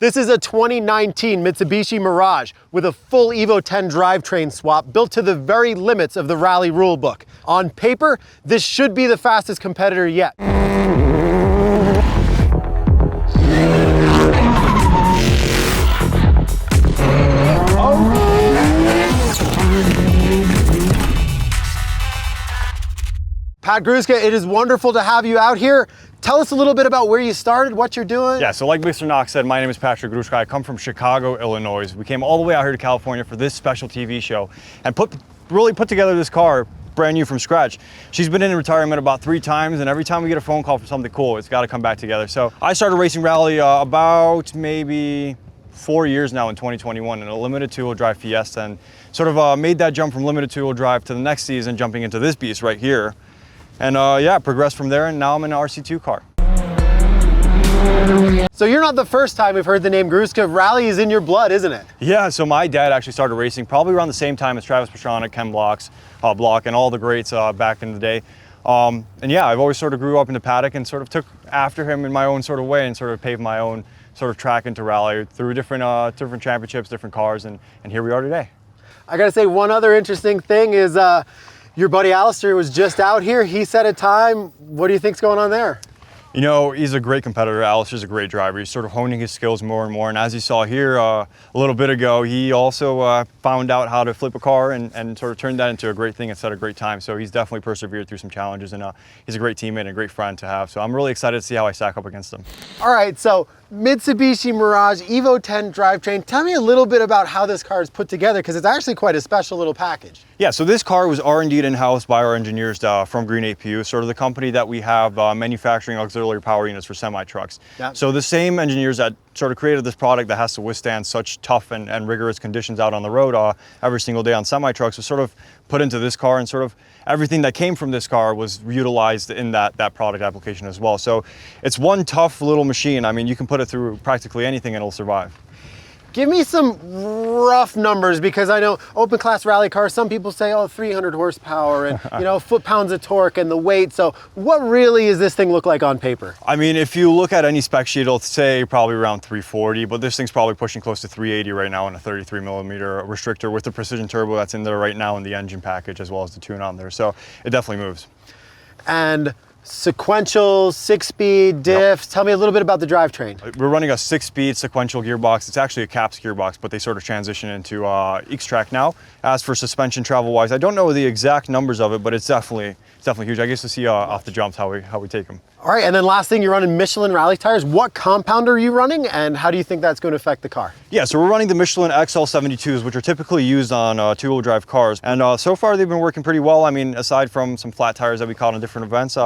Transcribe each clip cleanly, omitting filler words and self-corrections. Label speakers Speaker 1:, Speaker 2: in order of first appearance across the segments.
Speaker 1: This is a 2019 Mitsubishi Mirage with a full Evo 10 drivetrain swap built to the very limits of the rally rulebook. On paper, this should be the fastest competitor yet. Pat Gruszka, it is wonderful to have you out here. Tell us a little bit about where you started, what you're doing.
Speaker 2: Yeah, so like Mr. Knox said, my name is Patrick Gruszka. I come from Chicago, Illinois. We came all the way out here to California for this special TV show and really put together this car brand new from scratch. She's been in retirement about 3 times, and every time we get a phone call for something cool, it's got to come back together. So I started racing rally about maybe 4 years now in 2021 in a limited two-wheel drive Fiesta, and sort of made that jump from limited two-wheel drive to the next season, jumping into this beast right here. And yeah, progressed from there, and now I'm in an RC2 car.
Speaker 1: So you're not the first time we've heard the name Gruszka. Rally is in your blood, isn't it?
Speaker 2: Yeah, so my dad actually started racing probably around the same time as Travis Pastrana, Ken Block, and all the greats back in the day. And yeah, I've always sort of grew up in the paddock and sort of took after him in my own sort of way and sort of paved my own sort of track into rally through different championships, different cars, and here we are today.
Speaker 1: I gotta say, one other interesting thing is your buddy Alistair was just out here. He set a time. What do you think's going on there?
Speaker 2: You know, he's a great competitor. Alistair's a great driver. He's sort of honing his skills more and more. And as you saw here a little bit ago, he also found out how to flip a car and sort of turned that into a great thing and set a great time. So he's definitely persevered through some challenges, and he's a great teammate and a great friend to have. So I'm really excited to see how I stack up against him.
Speaker 1: All right, so Mitsubishi Mirage Evo 10 drivetrain. Tell me a little bit about how this car is put together, because it's actually quite a special little package.
Speaker 2: Yeah, so this car was R&D'd in-house by our engineers from Green APU, sort of the company that we have manufacturing auxiliary power units for semi-trucks. Yep. So the same engineers that sort of created this product that has to withstand such tough and rigorous conditions out on the road every single day on semi-trucks was sort of put into this car, and sort of everything that came from this car was utilized in that product application as well. So it's one tough little machine. I mean, you can put it through practically anything and it'll survive.
Speaker 1: Give me some rough numbers, because I know open class rally cars, some people say, oh, 300 horsepower and, you know, foot-pounds of torque and the weight. So what really does this thing look like on paper? I
Speaker 2: mean, if you look at any spec sheet, it'll say probably around 340, but this thing's probably pushing close to 380 right now in a 33mm restrictor with the precision turbo that's in there right now in the engine package, as well as the tune on there. So it definitely moves. And sequential, 6-speed diffs. Yep. Tell me a little bit about the drivetrain. We're running a 6-speed sequential gearbox. It's actually a CAPS gearbox, but they sort of transition into X-Track now. As for suspension travel-wise, I don't know the exact numbers of it, but it's definitely huge. I guess to see off the jumps how we take them.
Speaker 1: All right, and then last thing, you're running Michelin rally tires. What compound are you running, and how do you think that's going to affect the car? Yeah, so we're running the Michelin XL72s, which are typically used on two-wheel drive cars. And so far, they've been working pretty well. I mean, aside from some flat tires that we caught on different events,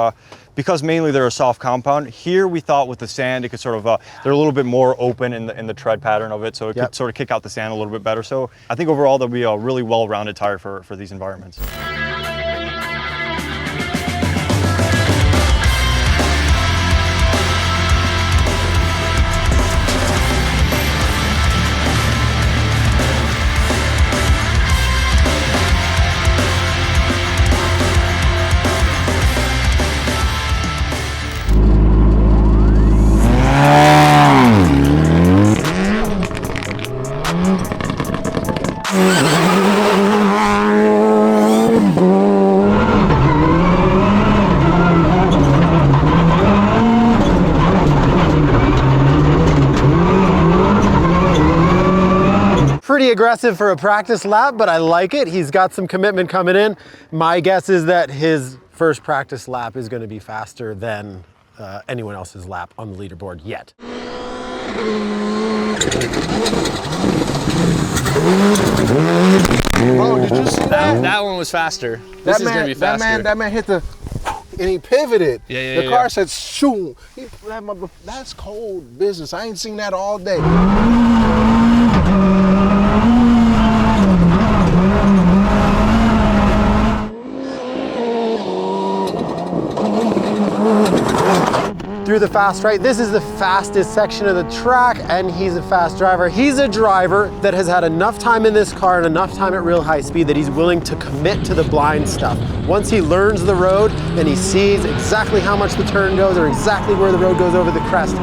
Speaker 1: because mainly they're a soft compound. Here, we thought with the sand, it could sort of, they're a little bit more open in the tread pattern of it, so it could sort of kick out the sand a little bit better. So I think overall, they'll be a really well-rounded tire for these environments. Pretty aggressive for a practice lap, but I like it. He's got some commitment coming in. My guess is that his first practice lap is going to be faster than anyone else's lap on the leaderboard yet.
Speaker 3: Bro, did you see that?
Speaker 4: That one was faster. This is gonna be faster.
Speaker 3: That man hit the, and he pivoted.
Speaker 4: Yeah,
Speaker 3: the car said, shoo. That's cold business. I ain't seen that all day.
Speaker 1: Through the fast right. This is the fastest section of the track, and he's a fast driver. He's a driver that has had enough time in this car and enough time at real high speed that he's willing to commit to the blind stuff. Once he learns the road, then he sees exactly how much the turn goes or exactly where the road goes over the crest.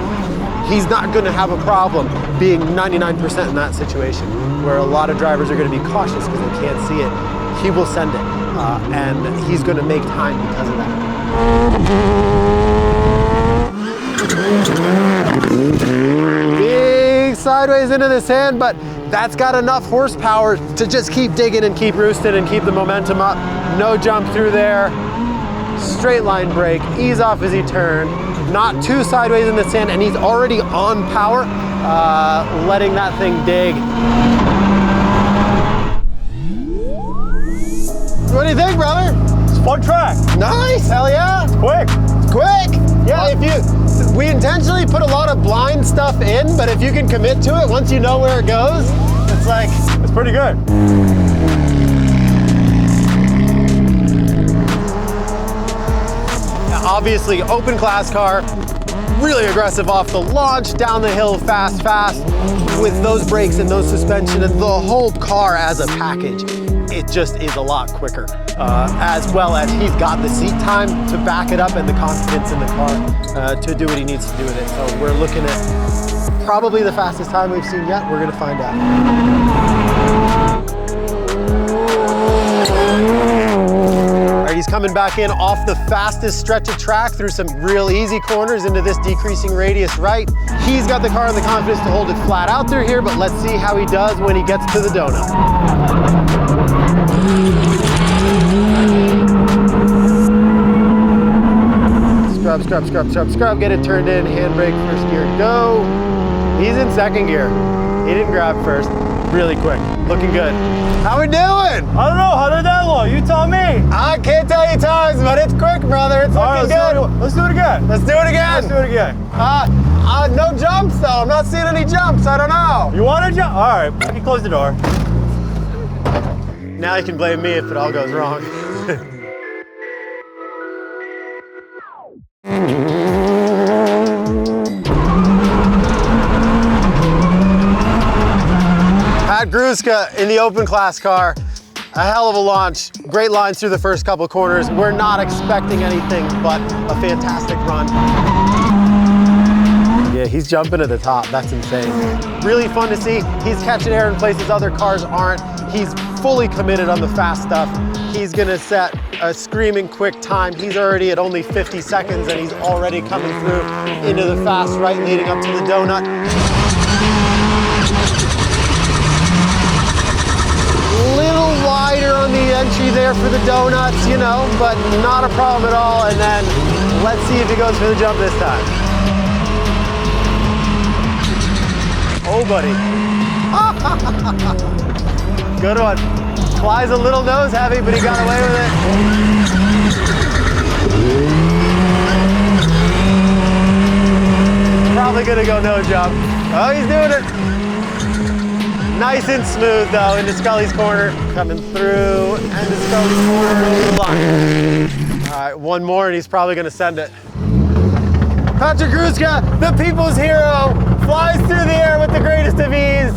Speaker 5: he's not going to have a problem being 99% in that situation, where a lot of drivers are going to be cautious because they can't see it. He will send it, and he's going to make time because of that. Big sideways into the sand, but that's got enough horsepower to just keep digging and keep roosting and keep the momentum up. No jump through there. Straight line brake, ease off as he turned. Not too sideways in the sand, and he's already on power, letting that thing dig. What do you think, brother?
Speaker 2: It's a fun track.
Speaker 5: Nice, hell yeah.
Speaker 2: It's quick.
Speaker 5: Quick. Yeah, we intentionally put a lot of blind stuff in, but if you can commit to it, once you know where it goes, it's
Speaker 2: pretty good.
Speaker 5: Obviously, open class car, really aggressive off the launch, down the hill fast, with those brakes and those suspension and the whole car as a package. It just is a lot quicker, as well as he's got the seat time to back it up and the confidence in the car to do what he needs to do with it. So we're looking at probably the fastest time we've seen yet. We're gonna find out. All right, he's coming back in off the fastest stretch of track through some real easy corners into this decreasing radius right. He's got the car and the confidence to hold it flat out through here, but let's see how he does when he gets to the donut. Scrub, get it turned in, handbrake, first gear, go. He's in second gear. He didn't grab first. Really quick, looking good. How we doing?
Speaker 2: I don't know, how did that look? You tell me.
Speaker 5: I can't tell you times, but it's quick, brother. It's looking good.
Speaker 2: Let's do it again.
Speaker 5: Let's do it again.
Speaker 2: Let's do it again.
Speaker 5: No jumps though. I'm not seeing any jumps. I don't know.
Speaker 2: You want to jump? All right, let me close the door.
Speaker 5: Now you can blame me if it all goes wrong. At Gruszka in the open class car, a hell of a launch. Great lines through the first couple corners. We're not expecting anything but a fantastic run. Yeah, he's jumping to the top. That's insane. Really fun to see. He's catching air in places other cars aren't. He's fully committed on the fast stuff. He's gonna set a screaming quick time. He's already at only 50 seconds and he's already coming through into the fast right leading up to the donut. Little wider on the entry there for the donuts, you know, but not a problem at all. And then let's see if he goes for the jump this time. Oh, buddy. Good one. Flies a little nose heavy, but he got away with it. Probably gonna go no jump. Oh, he's doing it. Nice and smooth though into Scully's corner. Coming through into Scully's corner. Line. All right, one more and he's probably gonna send it. Patrick Gruszka, the people's hero, flies through the air with the greatest of ease.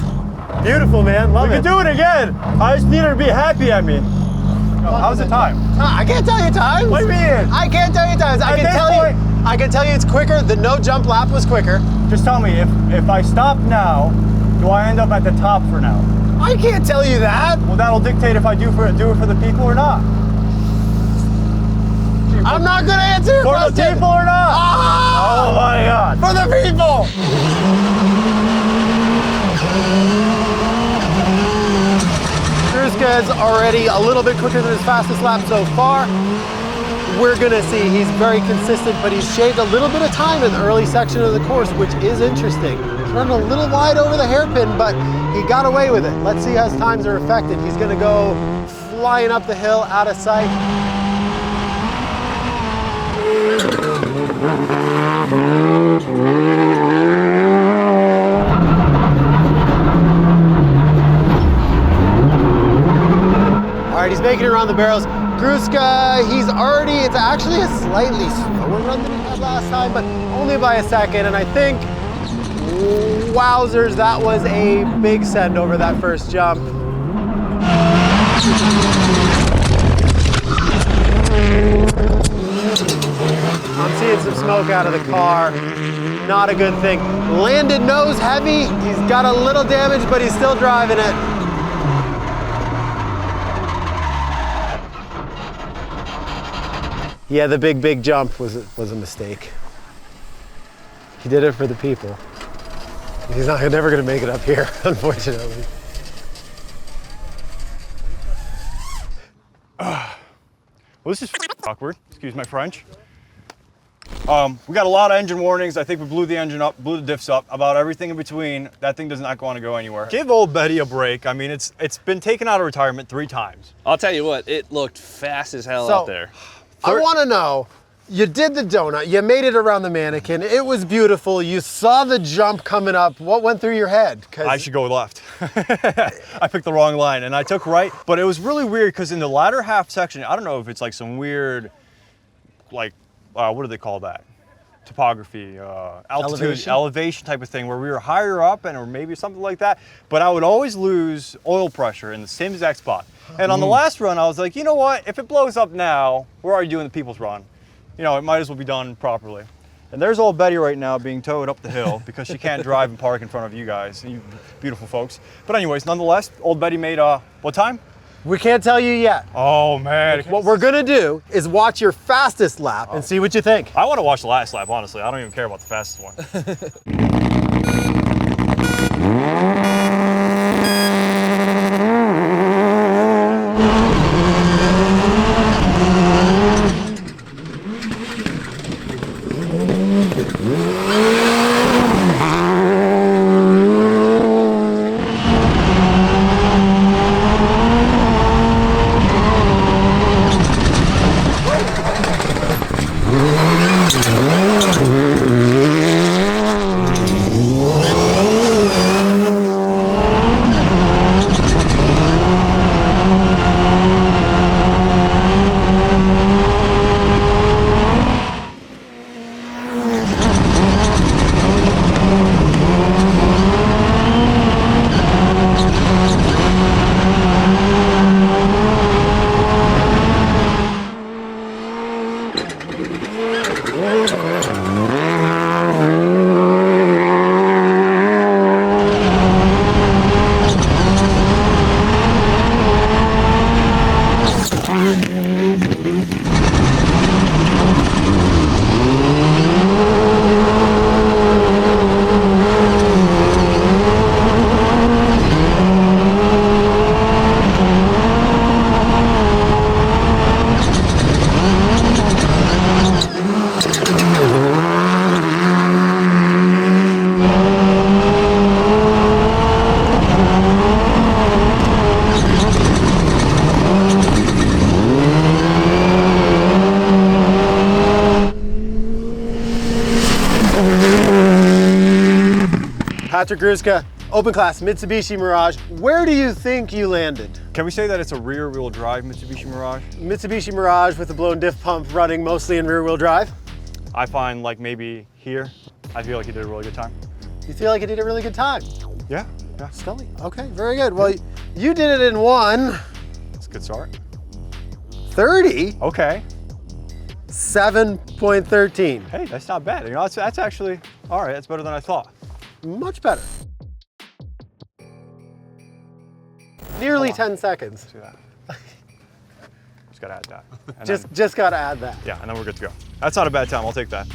Speaker 5: Beautiful, man, love it.
Speaker 2: We can do it again. I just need her to be happy at me. How's the time?
Speaker 5: I can't tell you times.
Speaker 2: What do you mean?
Speaker 5: I can't tell you times. I can tell you it's quicker. The no jump lap was quicker.
Speaker 2: Just tell me, if I stop now, do I end up at the top for now?
Speaker 5: I can't tell you that.
Speaker 2: Well, that'll dictate if I do it for the people or not.
Speaker 5: I'm not gonna answer your question.
Speaker 2: For the people or not?
Speaker 5: Ah!
Speaker 2: Oh my God.
Speaker 5: For the people. Gruszka is already a little bit quicker than his fastest lap so far. We're gonna see he's very consistent, but he's shaved a little bit of time in the early section of the course, which is interesting. He's running a little wide over the hairpin, but he got away with it. Let's see how his times are affected. He's gonna go flying up the hill out of sight. All right, he's making it around the barrels. Gruszka, it's actually a slightly slower run than he had last time, but only by a second. And I think, wowzers, that was a big send over that first jump. I'm seeing some smoke out of the car. Not a good thing. Landed nose heavy. He's got a little damage, but he's still driving it. Yeah, the big jump was a mistake. He did it for the people. He's never gonna make it up here, unfortunately.
Speaker 2: Well, this is awkward, excuse my French. We got a lot of engine warnings. I think we blew the engine up, blew the diffs up, about everything in between. That thing does not want to go anywhere. Give old Betty a break. I mean, it's been taken out of retirement 3 times.
Speaker 4: I'll tell you what, it looked fast as hell out there.
Speaker 5: I wanna know, you did the donut, you made it around the mannequin, it was beautiful, you saw the jump coming up, what went through your head?
Speaker 2: I should go left. I picked the wrong line and I took right, but it was really weird because in the latter half section, I don't know if it's like some weird, like, what do they call that? Topography, altitude, elevation type of thing where we were higher up or maybe something like that, but I would always lose oil pressure in the same exact spot. And on the last run, I was like, you know what? If it blows up now, we're already doing the people's run. You know, it might as well be done properly. And there's old Betty right now being towed up the hill because she can't drive and park in front of you guys, you beautiful folks. But anyways, nonetheless, old Betty made, what time?
Speaker 5: We can't tell you yet.
Speaker 2: Oh man.
Speaker 5: What we're gonna do is watch your fastest lap and see what you think.
Speaker 2: I want to watch the last lap, honestly. I don't even care about the fastest one.
Speaker 5: Patrick Gruszka, open class Mitsubishi Mirage. Where do you think you landed?
Speaker 2: Can we say that it's a rear-wheel drive Mitsubishi Mirage?
Speaker 5: Mitsubishi Mirage with a blown diff pump running mostly in rear-wheel drive?
Speaker 2: I find like maybe here, I feel like you did a really good time.
Speaker 5: You feel like you did a really good time?
Speaker 2: Yeah.
Speaker 5: Scully, okay, very good. Well, you did it in 1.
Speaker 2: That's a good start.
Speaker 5: 30.
Speaker 2: Okay.
Speaker 5: 7.13.
Speaker 2: Hey, that's not bad. You know, that's actually, all right, that's better than I thought.
Speaker 5: Much better. Nearly 10 seconds.
Speaker 2: Let's do that. Just gotta add that.
Speaker 5: Just gotta add that.
Speaker 2: Yeah, and then we're good to go. That's not a bad time, I'll take that.